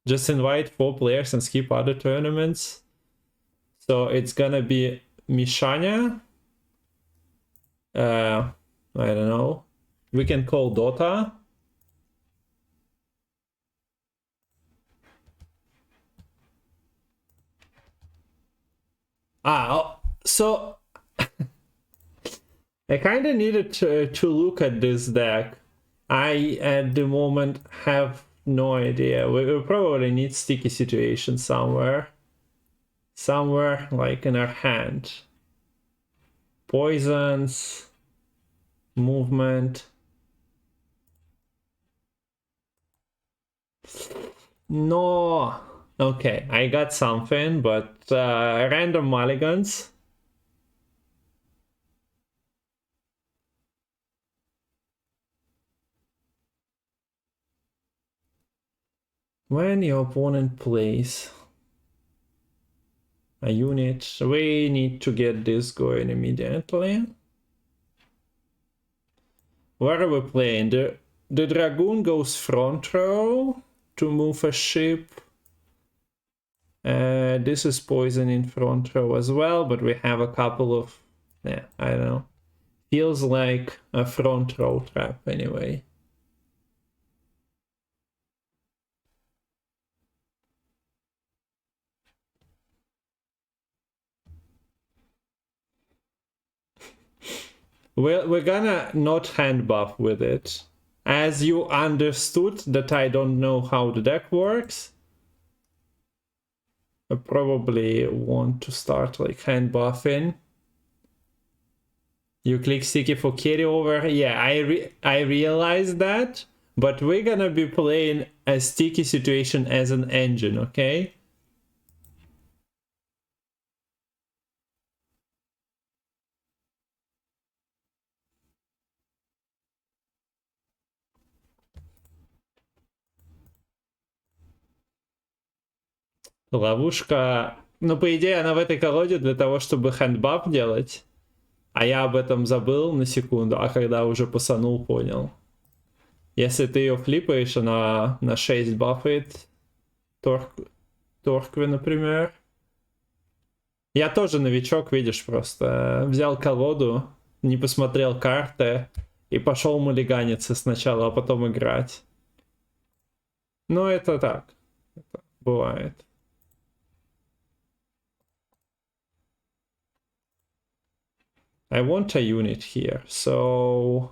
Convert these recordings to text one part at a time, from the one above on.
just invite 4 players and skip other tournaments. So it's gonna be Mishanya. I don't know. We can call Dota. So I kind of needed to look at this deck. I, at the moment, have no idea. We probably need sticky situation somewhere. Somewhere, like in our hand. Poisons. Movement. No. Okay, I got something, but random mulligans. When your opponent plays a unit, we need to get this going immediately. Where are we playing? The Dragoon goes front row to move a ship. This is poison in front row as well, but we have a couple of... yeah, I don't know. Feels like a front row trap anyway. We're gonna not handbuff with it. As you understood that I don't know how the deck works, I probably want to start like handbuffing. You click sticky for carryover. Yeah, I realize that, but we're gonna be playing a sticky situation as an engine, okay? Ловушка... Ну, по идее, она в этой колоде для того, чтобы хэндбаф делать. А я об этом забыл на секунду, а когда уже пасанул, понял. Если ты ее флипаешь, она на 6 бафает Торкве, например. Я тоже новичок, видишь, просто взял колоду, не посмотрел карты и пошел мулиганиться сначала, а потом играть. Ну, это так. Это бывает. I want a unit here, so...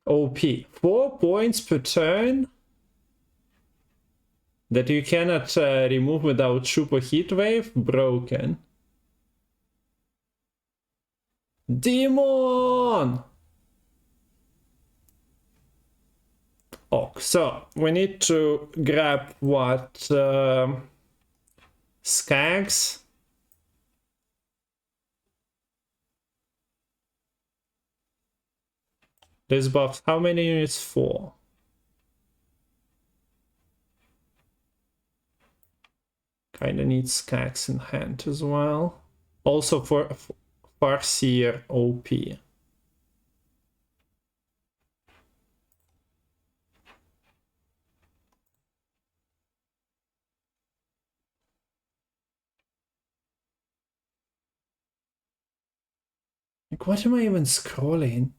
OP. 4 points per turn that you cannot remove without super heatwave. Broken. Demon! Oh, so we need to grab what? Skags? This buff, how many units? 4. Kinda need Skags in hand as well. Also for Farseer OP. Like, what am I even scrolling?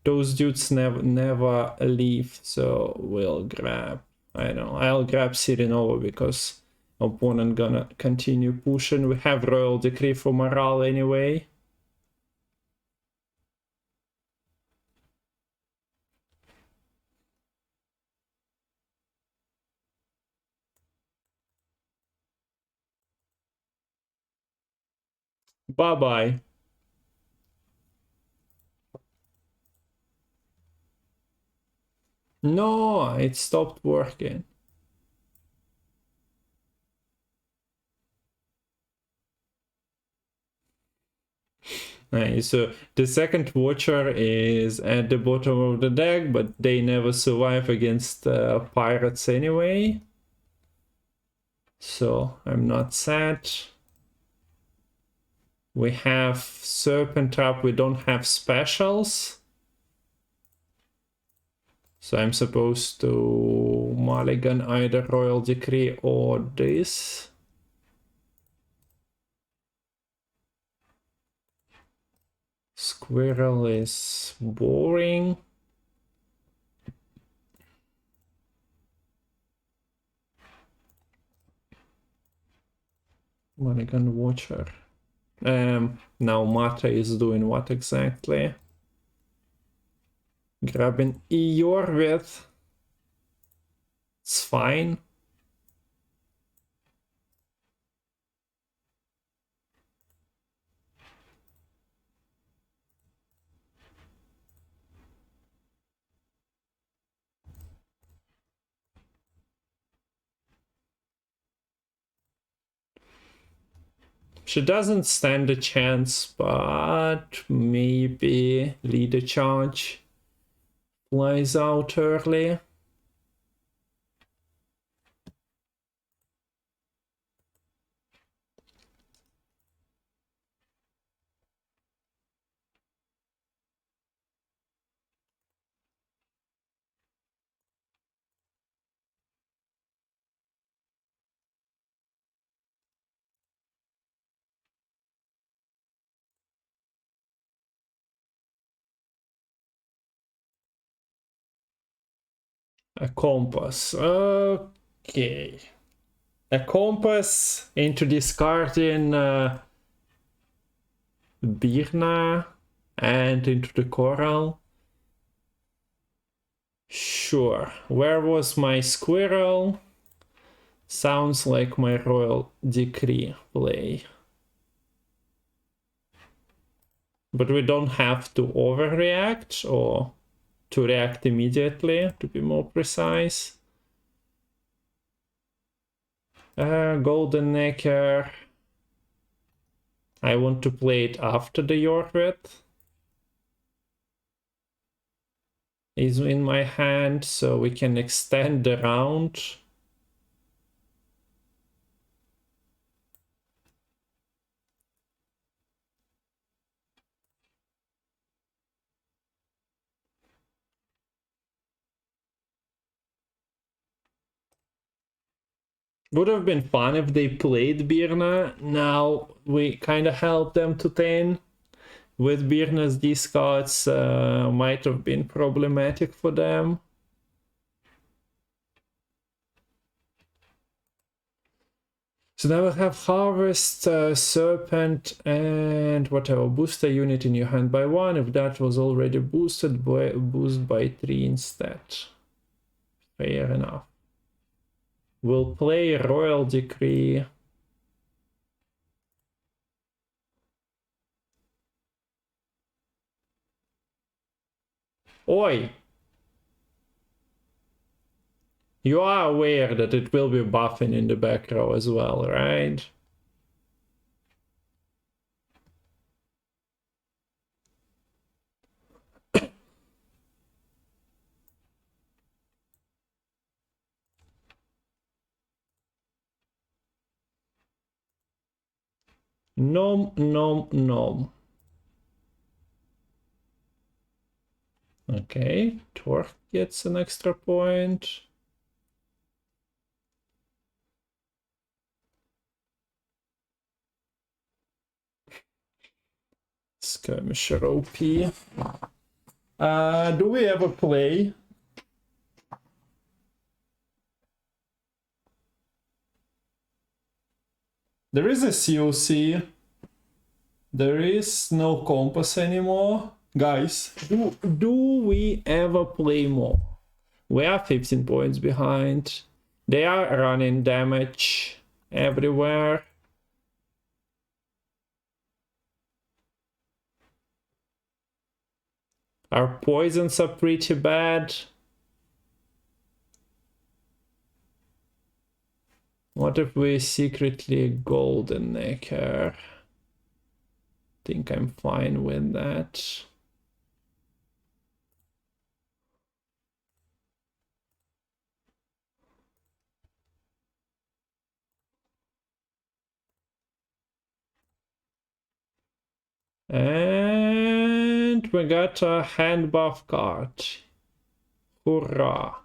Those dudes never leave, so we'll grab... I know, I'll grab Sirinova because opponent gonna continue pushing. We have Royal Decree for morale anyway. Bye-bye. No, it stopped working. Nice. So the second Watcher is at the bottom of the deck, but they never survive against pirates anyway. So I'm not sad. We have Serpent Trap, we don't have specials. So I'm supposed to mulligan either Royal Decree or this. Squirrel is boring. Mulligan Watcher. Now Mata is doing what exactly? Grabbing Eorwith. It's fine. She doesn't stand a chance, but maybe lead a charge. Flies out early. A compass. Okay. A compass into discarding Birna and into the coral. Sure. Where was my squirrel? Sounds like my Royal Decree play. But we don't have to overreact or to react immediately, to be more precise. Golden Necker. I want to play it after the Yorkvet is in my hand, so we can extend the round. Would have been fun if they played Birna. Now we kind of helped them to 10. With Birna's discards, might have been problematic for them. So now we have Harvest, Serpent, and whatever. Booster unit in your hand by 1. If that was already boosted, boost by 3 instead. Fair enough. We'll play Royal Decree. Oi! You are aware that it will be buffing in the back row as well, right? Nom, nom, nom. Okay, Torque gets an extra point. Skirmisher OP. Do we ever play? There is a COC. There is no compass anymore. Guys, do we ever play more? We are 15 points behind. They are running damage everywhere. Our poisons are pretty bad. What if we secretly Golden Necker? think I'm fine with that. And we got a Handbuff card. Hurrah!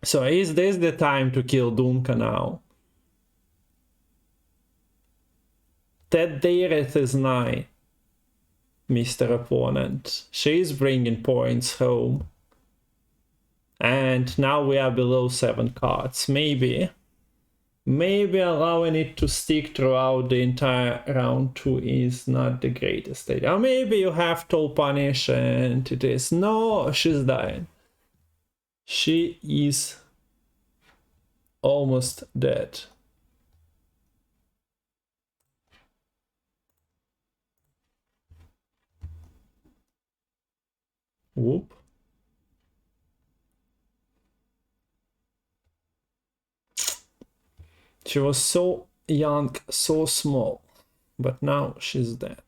So is this the time to kill Dunka now? That Deireth is nigh, Mr. Opponent. She's bringing points home. And now we are below 7 cards. Maybe allowing it to stick throughout the entire round 2 is not the greatest idea. Or maybe you have to punish and it is. No, she's dying. She is almost dead. Whoop. She was so young, so small, but now she's dead.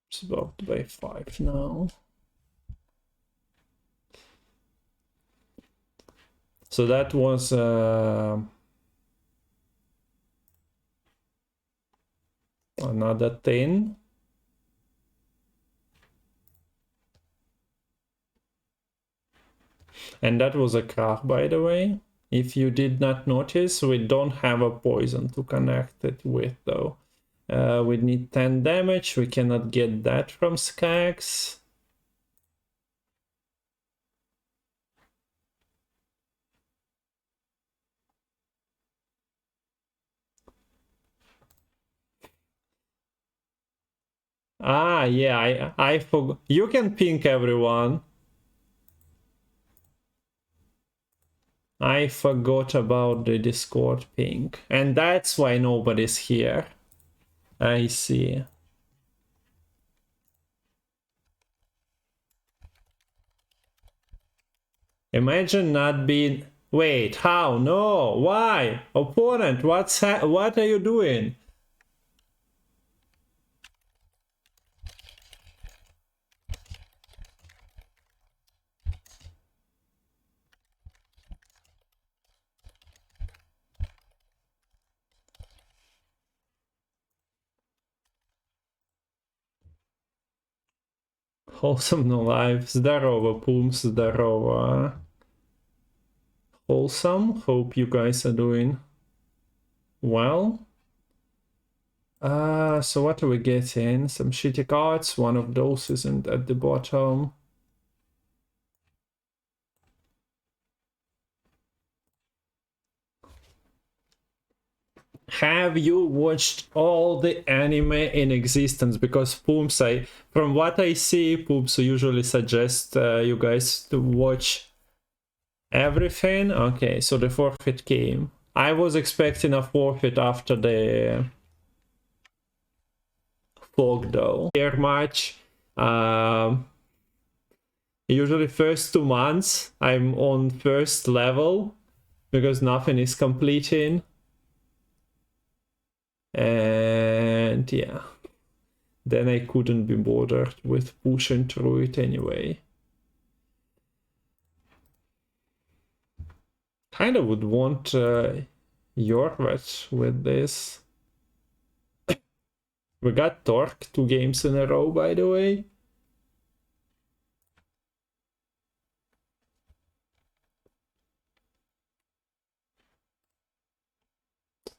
It's about by 5 now. So that was another 10. And that was a crack, by the way. If you did not notice, we don't have a poison to connect it with, though. We need 10 damage. We cannot get that from Skags. Ah, yeah, I forgot. You can pink everyone. I forgot about the Discord ping. And that's why nobody's here. I see. Imagine not being... Wait, how? No, why? Opponent, what are you doing? Wholesome no life. Здорово, Pum, здорово. Wholesome, hope you guys are doing well. So what are we getting? Some shitty cards. One of those isn't at the bottom. Have you watched all the anime in existence? Because Pumps, from what I see, Pumps usually suggest you guys to watch everything. Okay, so the forfeit came. I was expecting a forfeit after the fog, though. Here much. Usually first 2 months I'm on first level because nothing is completing. And yeah, then I couldn't be bothered with pushing through it anyway. Kinda would want Jorvet with this. We got Torque 2 games in a row, by the way.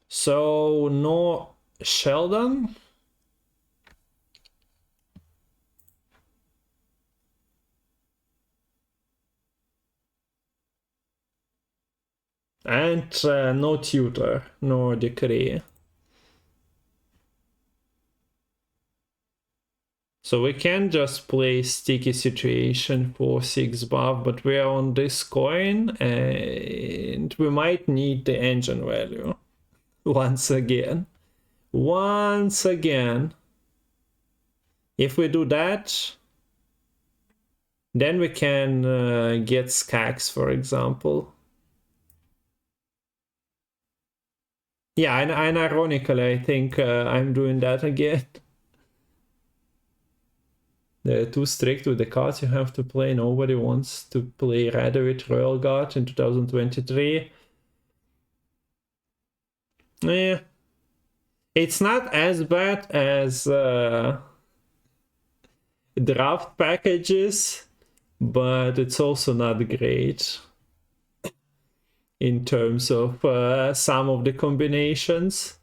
So no Sheldon. And no tutor, no decree. So we can just play Sticky Situation for 6 buff, but we are on this coin and we might need the engine value once again. Once again. If we do that, then we can get Skax, for example. Yeah, and ironically, I think I'm doing that again. They're too strict with the cards you have to play. Nobody wants to play Radovid Royal Guard in 2023. Yeah. It's not as bad as draft packages, but it's also not great in terms of some of the combinations.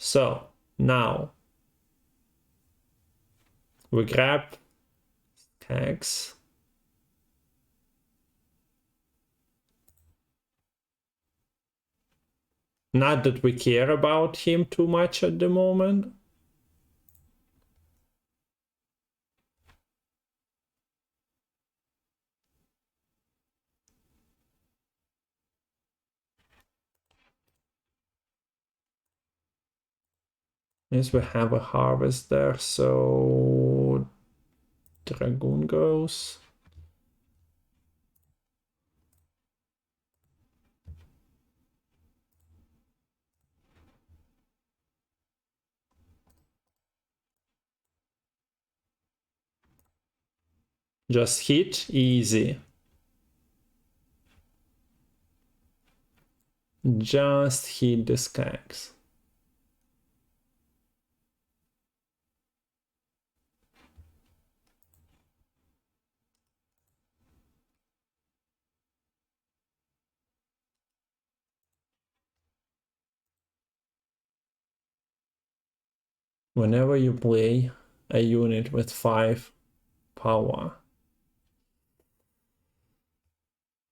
So now we grab tags. Not that we care about him too much at the moment. Yes, we have a harvest there, so Dragoon goes. Just hit, easy. Just hit the skags. Whenever you play a unit with 5 power.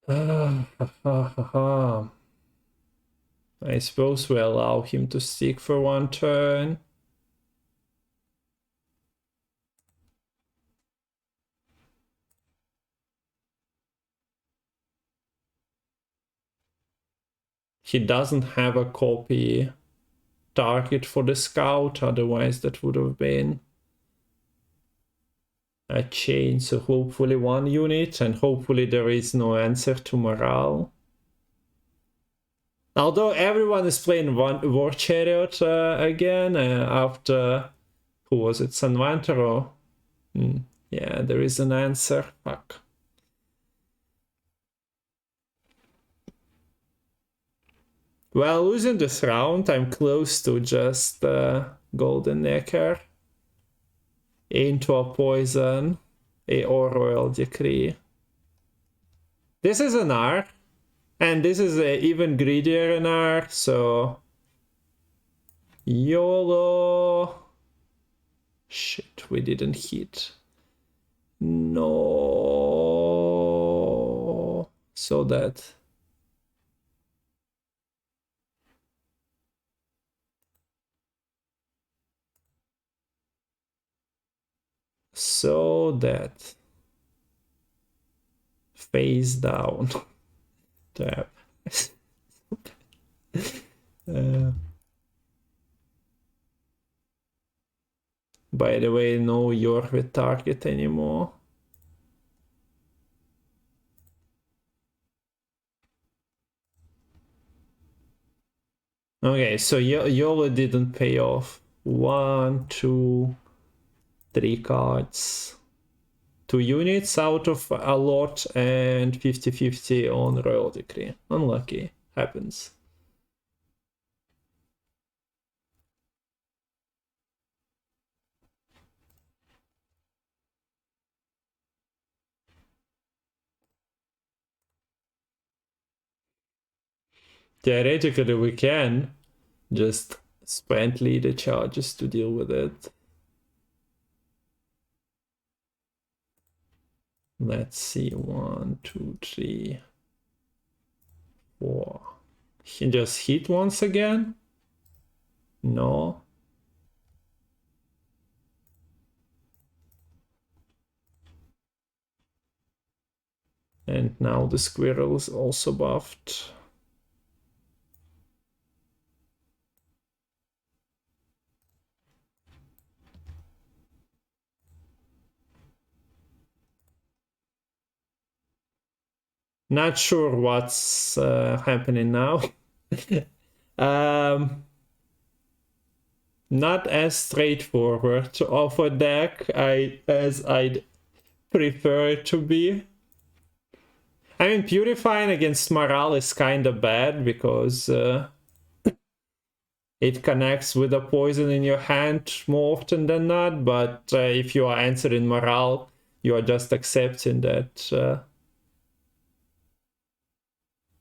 I suppose we allow him to stick for 1 turn. He doesn't have a copy target for the scout, otherwise that would have been a chain. So hopefully 1 unit, and hopefully there is no answer to morale. Although everyone is playing War Chariot again after, who was it, Sanvantaro? Yeah, there is an answer. Fuck. Well, losing this round, I'm close to just Golden Necker into a poison or Royal Decree. This is an R, and this is even greedier an R, so YOLO. Shit, we didn't hit. No. So that. So that. Face down. Trap. By the way, no you're with target anymore. Okay, so YOLO didn't pay off. 1, 2, 3 cards. 2 units out of a lot and 50-50 on Royal Decree. Unlucky. Happens. Theoretically, we can just spend leader charges to deal with it. Let's see, 1, 2, 3, 4. He just hit once again? No. And now the squirrel is also buffed. Not sure what's happening now. Not as straightforward of a deck as I'd prefer it to be. I mean, Purifying against Morale is kind of bad because it connects with a poison in your hand more often than not, but if you are answering Morale, you are just accepting that,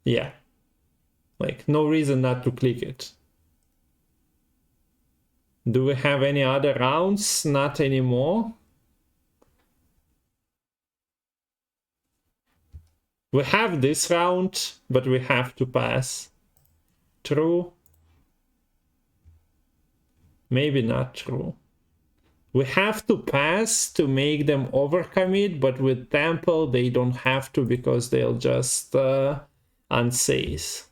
yeah, like no reason not to click it. Do we have any other rounds? Not anymore. We have this round, but we have to pass. True. Maybe not true. We have to pass to make them overcommit, but with Temple they don't have to because they'll just unsafe.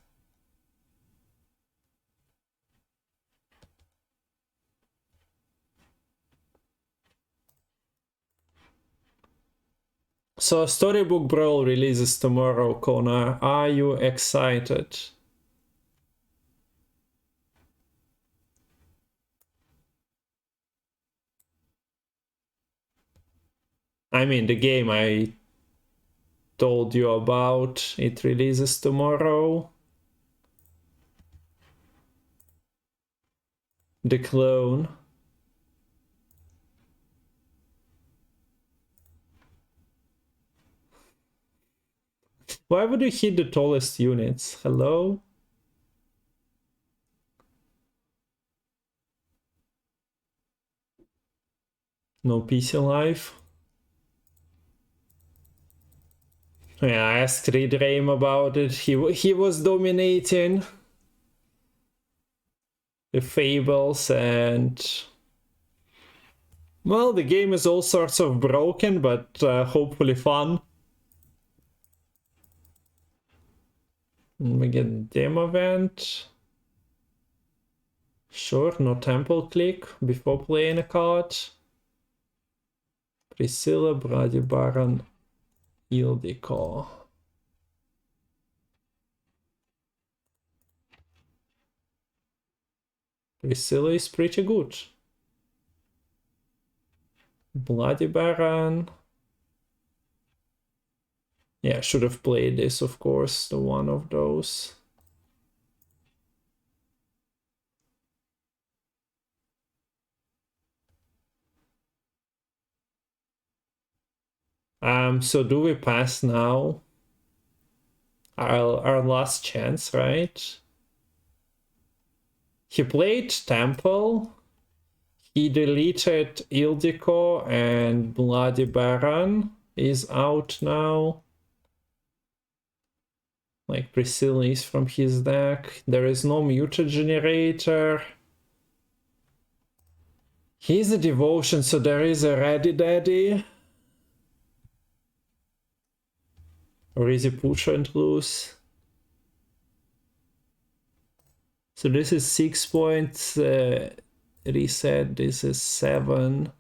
So Storybook Brawl releases tomorrow, Connor. Are you excited? I mean, the game I told you about, it releases tomorrow. The clone. Why would you hit the tallest units? Hello? No PC life. Yeah, I asked Redraim about it. He was dominating the Fables, and well, the game is all sorts of broken, but hopefully fun. And we get demo event. Sure, no temple click before playing a card. Priscilla, Brady Baron, Ildiko. Priscilla is pretty good. Bloody Baron. Yeah, should have played this, of course, the one of those. So do we pass now? Our last chance, right? He played Temple. He deleted Ildiko, and Bloody Baron is out now. Like Priscilla is from his deck. There is no muta generator. He's a devotion, so there is a ready daddy. Or is he push and lose? So this is 6 points reset. This is 7.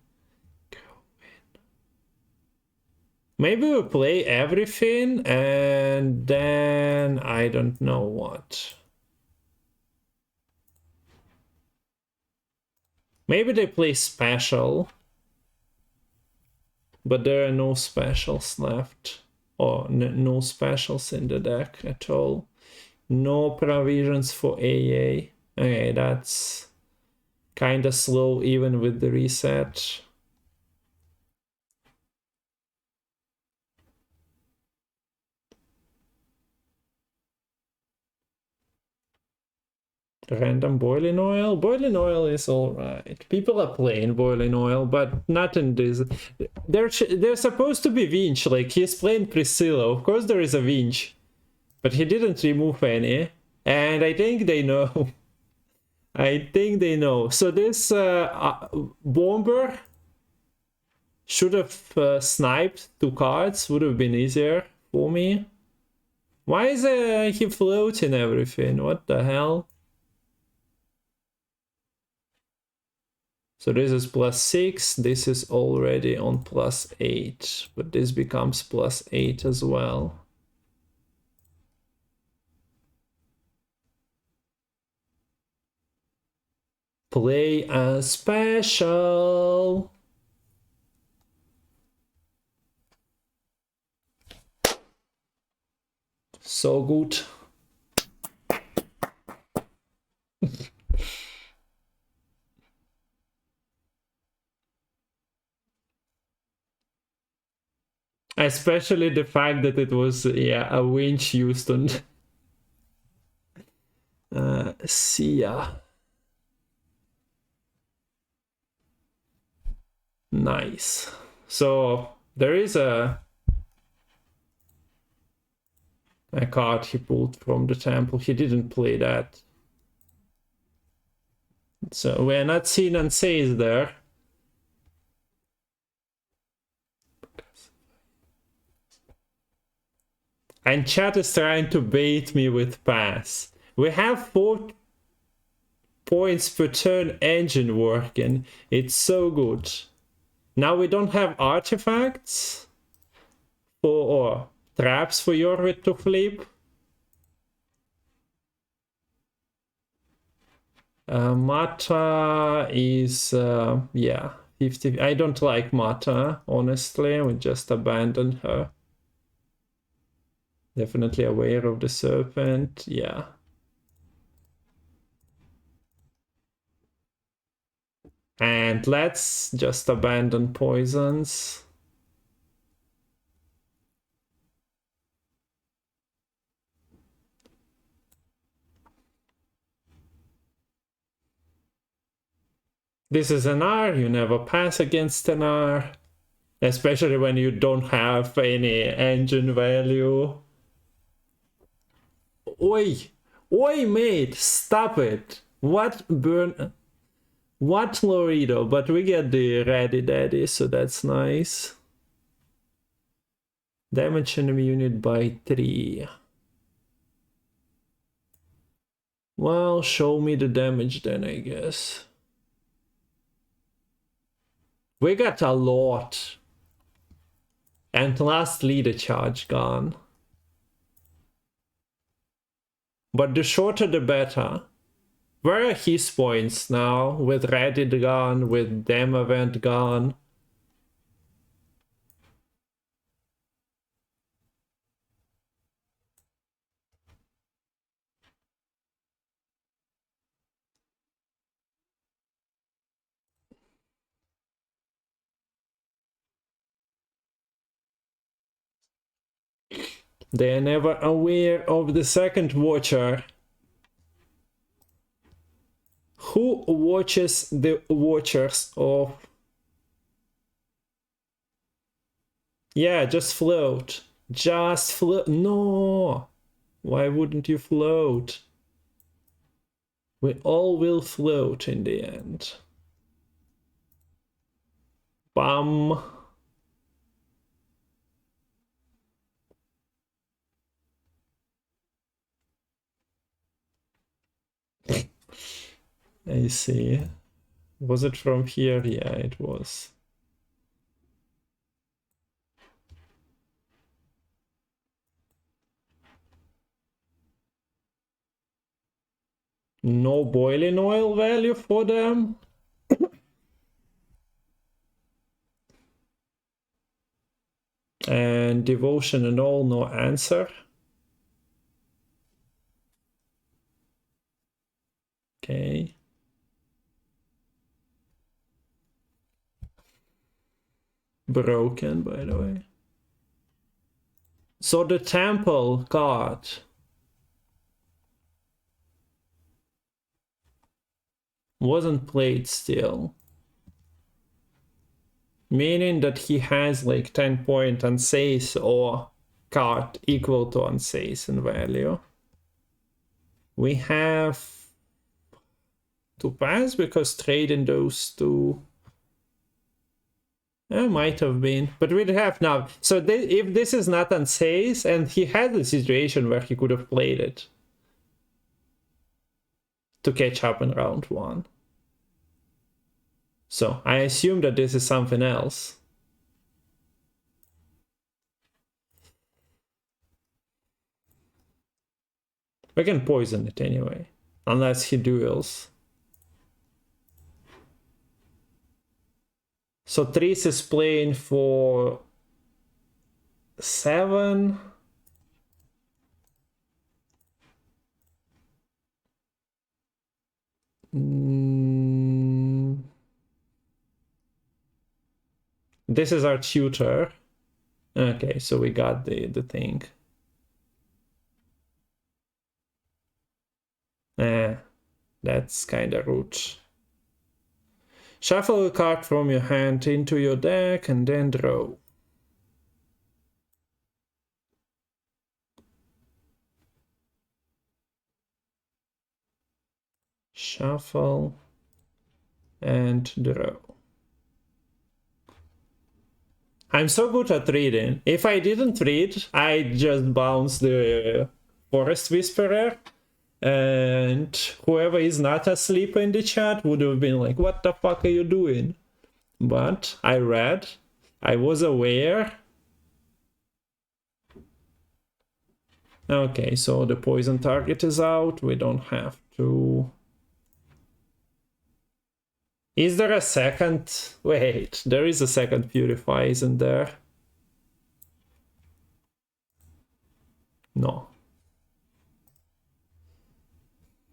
Maybe we play everything and then I don't know what. Maybe they play special, but there are no specials left. Or no specials in the deck at all. No provisions for AA. Okay, that's kinda slow even with the reset. Random boiling oil. Boiling oil is alright. People are playing boiling oil, but not in this. There's supposed to be Vinch. Like, he's playing Priscilla. Of course there is a Vinch. But he didn't remove any. And I think they know. I think they know. So this bomber should have sniped 2 cards, would have been easier for me. Why is he floating everything? What the hell? So this is +6, this is already on +8, but this becomes +8 as well. Play a special. So good. Especially the fact that it was, yeah, a winch used on Sia. Nice. So there is a card he pulled from the temple. He didn't play that. So we're not seeing unsays there. And chat is trying to bait me with pass. We have 4 points per turn engine working. It's so good. Now we don't have artifacts or traps for Jorvik to flip. Mata is, yeah, 50. I don't like Mata, honestly. We just abandoned her. Definitely aware of the serpent, yeah. And let's just abandon poisons. This is an R, you never pass against an R. Especially when you don't have any engine value. Oi! Oi, mate! Stop it! What burn... What Florido? But we get the Ready Daddy, so that's nice. Damage enemy unit by 3. Well, show me the damage then, I guess. We got a lot. And lastly, the charge gun. But the shorter the better. Where are his points now? With Reddit gun, with Dem event gun. They're never aware of the second watcher. Who watches the watchers of... Yeah, just float. Just float. No! Why wouldn't you float? We all will float in the end. Bum. I see. Was it from here? Yeah, it was. No boiling oil value for them? And devotion and all, no answer. Okay. Broken, by the way. So the temple card. Wasn't played still. Meaning that he has like 10 point unsays or card equal to unsays in value. We have to pass because trading those two might have been, but we'd have now. So if this is not unsafe, and he had a situation where he could have played it to catch up in round 1. So I assume that this is something else. We can poison it anyway, unless he duels. So Tris is playing for 7. This is our tutor. Okay, so we got the thing. That's kinda rude. Shuffle a card from your hand into your deck and then draw. Shuffle and draw. I'm so good at reading. If I didn't read, I'd just bounce the Forest Whisperer, and whoever is not asleep in the chat would have been like, what the fuck are you doing? But I read, I was aware. Okay, so the poison target is out. We don't have to... Is there a second? Wait, there is a second Purify, isn't there? No.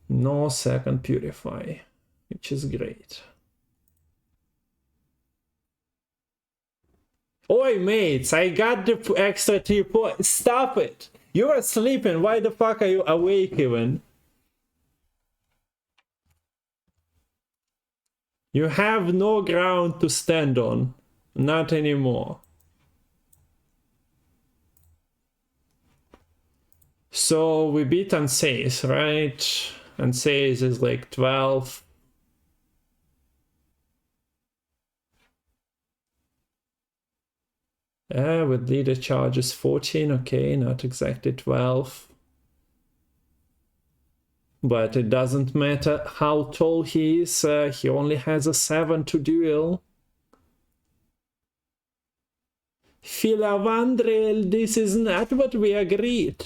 No second Purify, which is great. Oi, mates, I got the extra 3 points. Stop it! You are sleeping. Why the fuck are you awake even? You have no ground to stand on. Not anymore. So we beat Anseis, right? Anseis is like 12. With leader charges 14, okay, not exactly 12. But it doesn't matter how tall he is, he only has a 7 to duel. Filavandrel, this is not what we agreed.